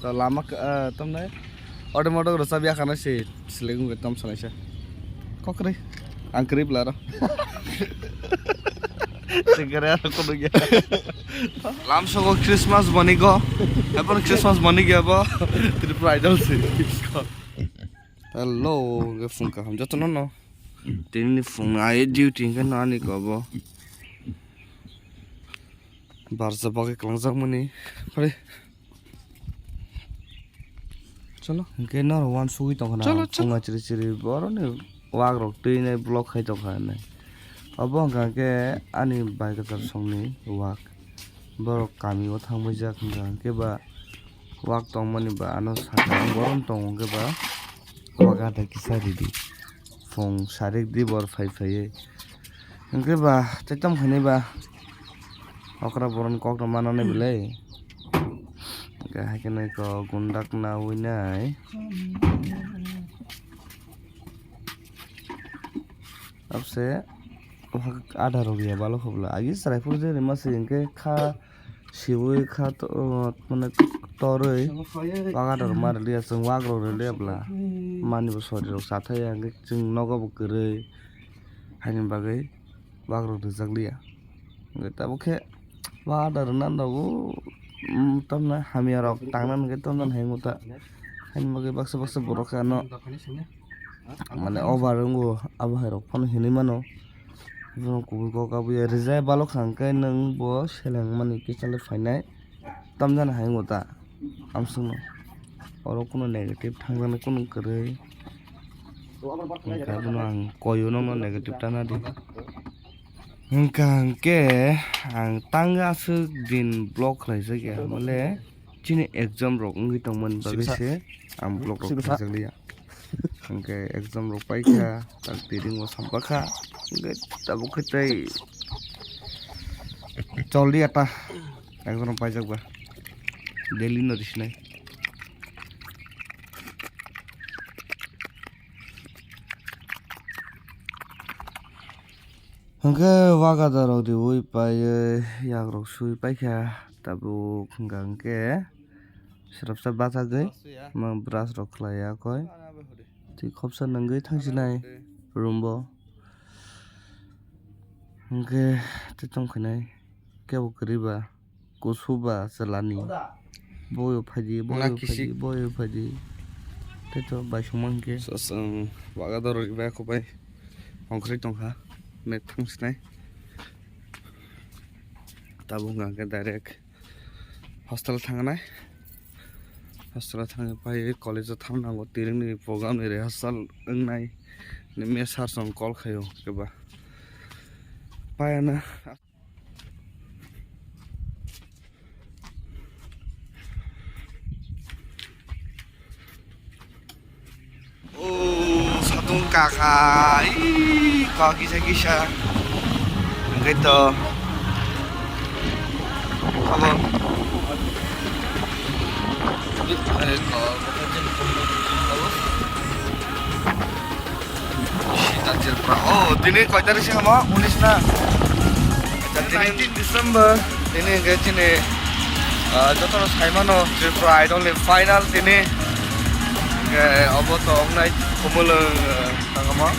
तो लामा तुमने ऑटोमोटिव रसा भी खाना से सिलेगुं के तुम सुनाई से कॉकरे अंकरी प्लारो सिगरे यार को लगे लाम शो को क्रिसमस बनी को अपन क्रिसमस बनी गया बा तेरे प्राइडल से हेलो के फोन का हम जतो न तेनी फोन आए ड्यूटी के नानी को बा बारसा बाके क्लांजक मनी पड़े चलो के ना वन सुई तो ना चलो चिरी चिरी बरो ने वाग रोक ने ब्लॉक है तो खाने अब के आनी बाइक तर संगनी वाक बरो कामी वो थांग मजा के बा वाक तो मनी बा आनो साथा गरम तो के बा वागा दा किसा रेडी फोन सारेक दी बर फाइ फाइ के बा तेतम खने बा ओकरा बरन कक तो माना ने बिले के हाके नै को गुंडाक ना हुई नाय अब से आधा हो गया बालो खबला आगे सरायपुर जे मासे इनके खा शिवई खा तो माने तोरै बागादर मार लिया जों वाग्रो लेब्ला मानिबो सरियाव साथाय आगे जों नगाबो गरै हानि बागै वाग्रो दजागलिया ताबोखे बागादर नांदावो तमना हामियार टांगनान के तमना हेंगुता हानि बागै बक्स बक्स बरखानो माने ओभारंगो आबहायरो फन हेनि मानो जों को काबु रिजाय बालो खांके नों बो सेलें माने किसाले फाइनाय तम जानो हायंगोता आमसुनो और कोनो नेगेटिभ थांजानो कोनो करै काबुनो आं कयोनो न नेगेटिभ ताना दि के आं तांगासो दिन ब्लॉक रायजा गया माने चिनि एग्जाम रक नगि तंमोन बागैसे आं ब्लॉक रक जागलिया के एग्जाम रक पाइखा तार तिरिं वो संपाखा ताबो खैथाय जल्दी आता एग्जाम पाइजागबा डेली नोटिस नाय हंगे वागादार दि वइ पाय याग्रक सुइ पाइखा ताबो खंगांके सरपसा बाथागै मा ब्रास रक खलाया कय ति खबसा नंगै थांसिनाय रुमबो हंगे ति तंखनाय केबो करिबा गुसुबा जलानि बयो फादि तेतो बायसुमंके ससं वागादार बा खबाय अंख्रै तंखा ने थांसिनाय ताबुंगा के डाइरेक्ट हॉस्टल थांनाय हॉस्टल थांगे पाय कॉलेज थांनांगौ तिरिंनि प्रोग्राम नि रिहर्सल ओंनाय ने मेसार सं कॉल खायो केबा पायाना ओ साtung kakak kok kisah gitu apa oh ini kau dari sih mau unis na 19 Desember ini kayak sini jodoh Saimano Tripura Idol final ini kayak apa tuh online kumul apa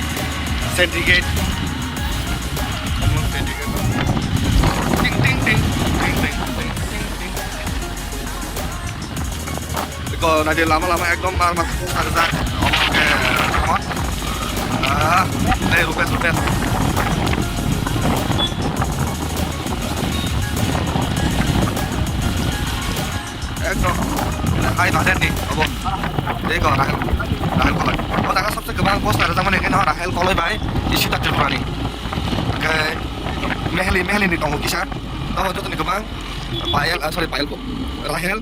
syndicate kumul syndicate ting ting ting ting ting ting ting kalau nanti lama-lama ekdom mal mas ada oke apa rupet ekdom hai badan nih apa đấy còn Rahel có lại có ta có sắp xếp cái bang post này ra bên cái nó Rahel có lấy bài đi siêu tập trên này cái Mehelin di tonggo kisah tahu itu nih kebang Pael sorry Pael kok Rahel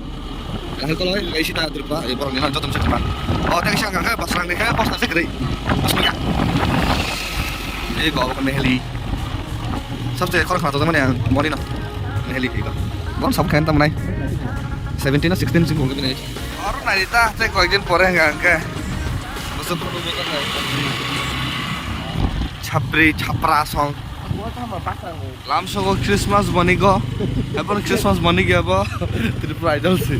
có lấy cái siêu tập trên này ya orang yang jatuh macam mana oh dia kisah nggak pas serang dia post nasi gede pas minyak ini kok bukan Meheli sắp xếp kalau kena teman yang mau ini Meheli itu bon sắp kena teman này 17 atau 16 sih mungkin ini orang nanti cek koin pore nggak ke masuk perbuatan nggak छपरी Chhapra song लामसोको Christmas बनेको अपन Christmas बनि गयो अब Tripura idol से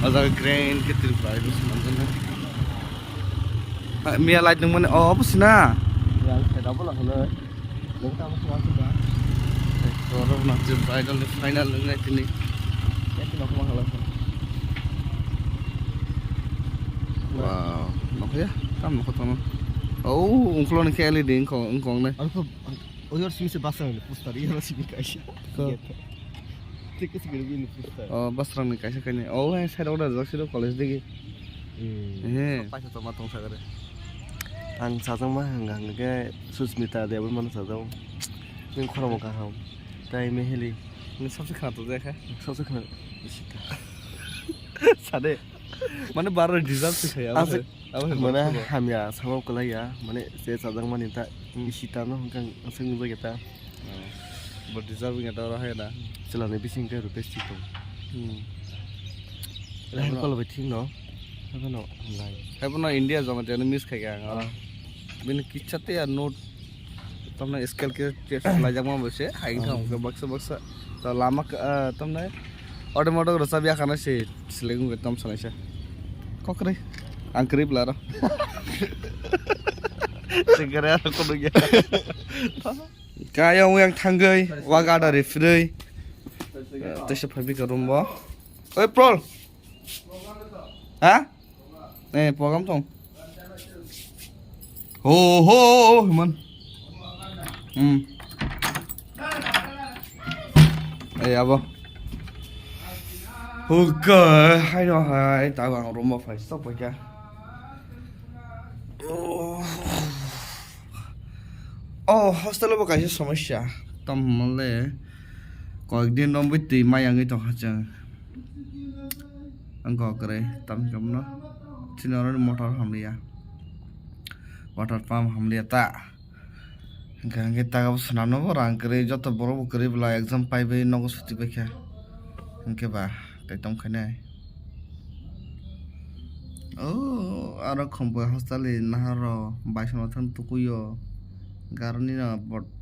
Ada grand ketir pride semantan. Mia light nung mana? Oh, apa sih na? Yang saya dapat lah kalau kita masuk masuk dah. Orang nak jadi bridal di final ngai tini. Ya kita masuk masuk lah. Wow, nak ya? Kam nak tahu. Oh, ungklo ni kaya liding ungkong ni. Aku oyur sih mesti basah ni, pustar. Iya masih ni kaisha. Tikus gini pustar. Oh, basrang ni kaya kaya. Oh, saya dah dah sih college degi. Apa sih sama tong sagare? Ang sajang mah hanggang ke Susmita dia pun mana sajang. Neng korang mau kaham. Tai meheli. Ni sabse khana tu dekha. Sabse kena isita. Sade. Mana baru deserve sih kaya. Mana hamya sama kulai ya. Mana saya sajang mana tak isita no hanggang asing juga kita. But deserving ada orang ya dah. Celana bising ke rupiah situ. Lah kalau beting no. Apa no online. Saya pernah India zaman tu miss kaya. Bini kicate ya note. Tamna scale ke lajang mau bersih. Hai kamu ke baksa. तो लामा तुमने automotive रसा भी खाना से सिलेगुं के तुम सने से कॉकरे अंकरी प्लारा सिगरे यार को दुगे kaya yang tanggai waga dari free terus pergi ke rumah oi prol hah program tong ho man apa okay hai đó hai tại vào rumah phải stop rồi kìa hostel apa kasih সমস্যা তাহলে কয়েকদিন নম্বরটি মায়াঙ্গি তো আছে আঙ্ক করে তাম কেমন চিনর motor হামলিয়া water pump হামলিয়া তা গাঙ্গে টাকা শোনানো রাং করে যত বড় করে বলা এক্সাম পাইবে নগদ ছুটি পাইখা ইনকে বা তাই তম খানে আর খম্প হস্তালে নাহার বাইশন থান তুকুইও গারনি না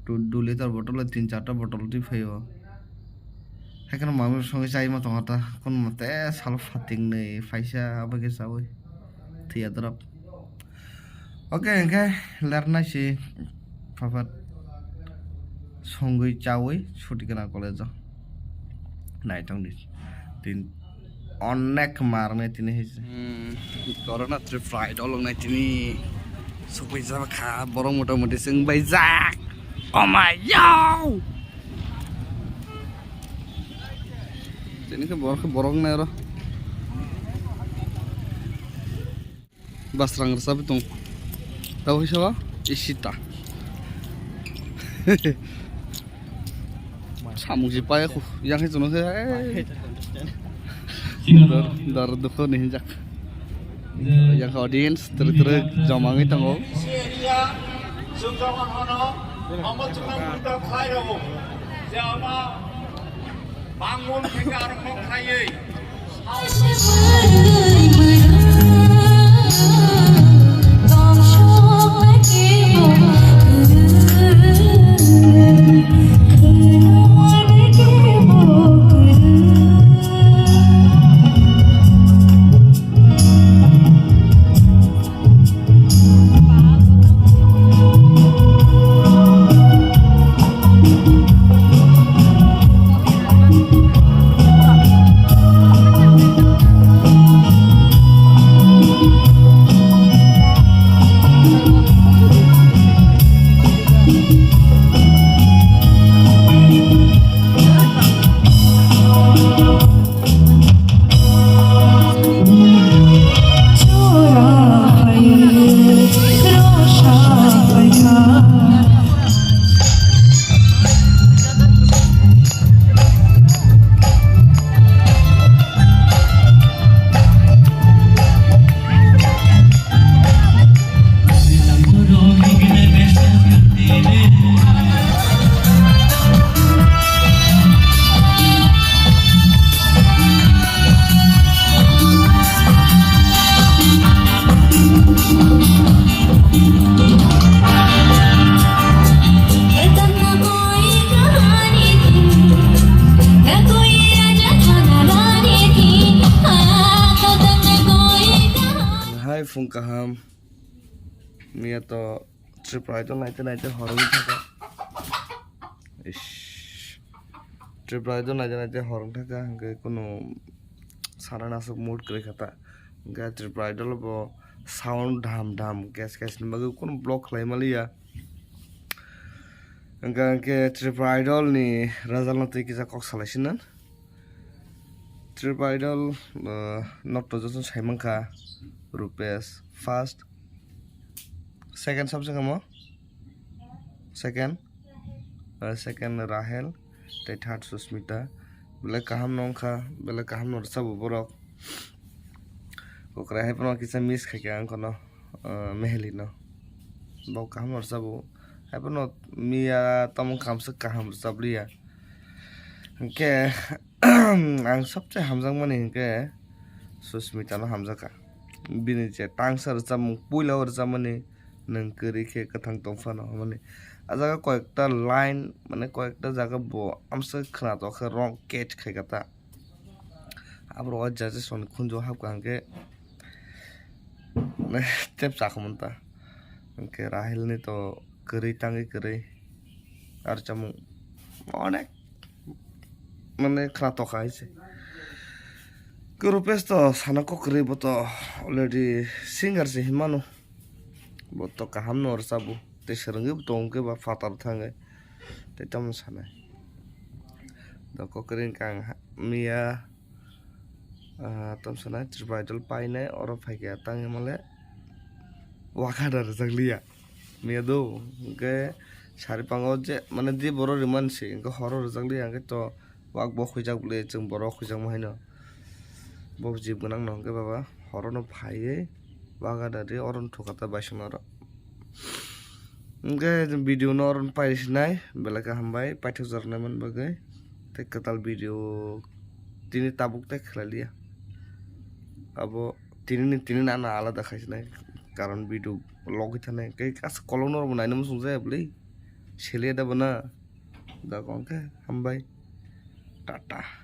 2 লিটার বটল 3-4টা বটল টি ফাইও হেকানে মানুষ সঙ্গে চাই মত কথা কোন মতে সাল ফাটিং নেই ফাইসা আবাগে যাওই থিয়া দ্রপ ওকে এনকে লারনাইছি পাপাত সঙ্গই চাওই ছুটি কেনা কলেজ নাইটং দিন অনেক মারনে তিনি হয়েছে করোনা ট্রিপ ফ্লাইট অলংনাই তিনি সবাই যাবা খা বড় মোটামুটি সোंबाय যাক অমায়াও তেনেকে বরং নাই আর বাসরাং সাবে তুম তাও হিসাবা ইসিতা সামুজি পায় yang itu nose dar duko nih jak yang audience terus jamangi tango bangun hingga orang kaya fung kaham mia to trip idol naite horong thaka ish trip idol naite horong thaka hangke kono sarana sok mood kre khata ga trip idol bo sound dham gas ni bagu kono block khlai malia hangke ke trip idol ni razal na tui kisa kok salaisin trip idol not to just saimangka rupees first second sabse kamo second Rahel te third Susmita bele kaham nongkha bele kaham nor sabu borok kokra he pano kisa miss khake ang kono meheli no bo kaham nor sabu he pano mia tam kamse kaham sabliya ke ang sabse hamjang mani ke Susmita no hamjaka bini je tangsar jamung puila or jamani nang keri ke kathang tongfano mane ajaga koyekta line mane koyekta jaga bo amsa khna to khe rong ket khaigata abro jaje son khunjo hapkangke tep sakhamunta ke Rahel ni to keri tangi keri ar jamung onek mane khna to khaise Rupees to sana ko keri boto already singer se himano boto kaham nor sabu te serengge tongke ba fatar thange te tam sana do ko kering kang mia tam sana tribal paine oro phaike tang male wakadar jagliya mia do ke sari pango je mane di boro riman se ko horor jagliya ke to wak bo khujak bule jeng boro khujak mahaino bo jib gonang nong ke baba horono phaiye wagadari oron thokata baisonaro Oke, video noron pais nai belaka hambai paithak jarnai man bagai te katal video tini tabuk te khlalia abo tini na alada khaisnai karon video logi thane ke kas kolonor banai nam sungja bli sele da bana da konke hambai tata